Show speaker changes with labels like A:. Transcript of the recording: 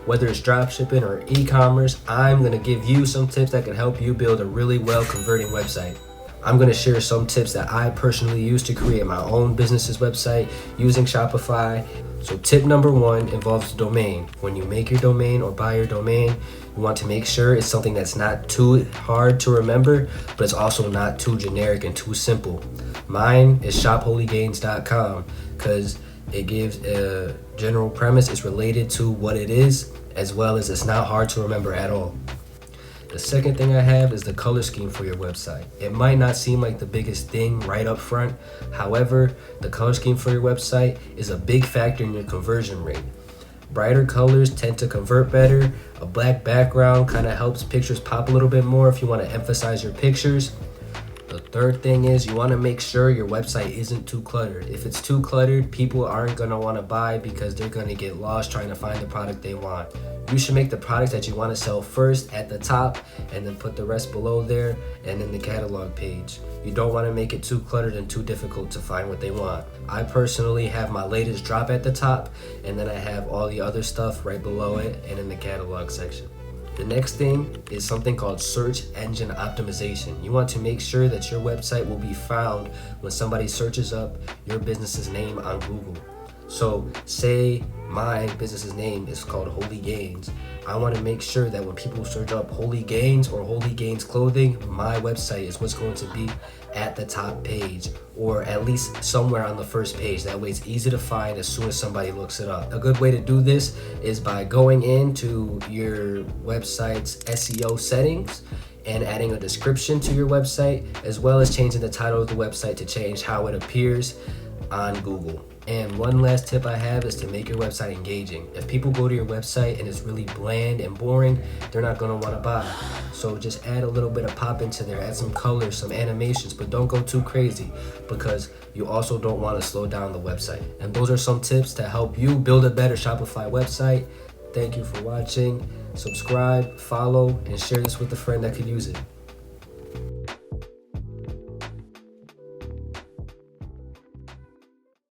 A: Whether it's dropshipping or e-commerce, I'm gonna give you some tips that can help you build a really well converting website. I'm gonna share some tips that I personally use to create my own business's website using Shopify. So tip number one involves the domain. When you make your domain or buy your domain, you want to make sure it's something that's not too hard to remember, but it's also not too generic and too simple. Mine is shopholygains.com because it gives a general premise. It's related to what it is, as well as it's not hard to remember at all. The second thing I have is the color scheme for your website. It might not seem like the biggest thing right up front. However, the color scheme for your website is a big factor in your conversion rate. Brighter colors tend to convert better. A black background kind of helps pictures pop a little bit more if you want to emphasize your pictures. The third thing is you want to make sure your website isn't too cluttered. If it's too cluttered, people aren't going to want to buy because they're going to get lost trying to find the product they want. You should make the products that you want to sell first at the top and then put the rest below there and in the catalog page. You don't want to make it too cluttered and too difficult to find what they want. I personally have my latest drop at the top and then I have all the other stuff right below it and in the catalog section. The next thing is something called search engine optimization. You want to make sure that your website will be found when somebody searches up your business's name on Google. So say my business's name is called Holy Gains. I want to make sure that when people search up Holy Gains or Holy Gains clothing, my website is what's going to be at the top page or at least somewhere on the first page. That way it's easy to find as soon as somebody looks it up. A good way to do this is by going into your website's SEO settings and adding a description to your website, as well as changing the title of the website to change how it appears on Google. And one last tip I have is to make your website engaging. If people go to your website and it's really bland and boring, they're not gonna wanna buy. So just add a little bit of pop into there, add some colors, some animations, but don't go too crazy because you also don't wanna slow down the website. And those are some tips to help you build a better Shopify website. Thank you for watching. Subscribe, follow, and share this with a friend that could use it.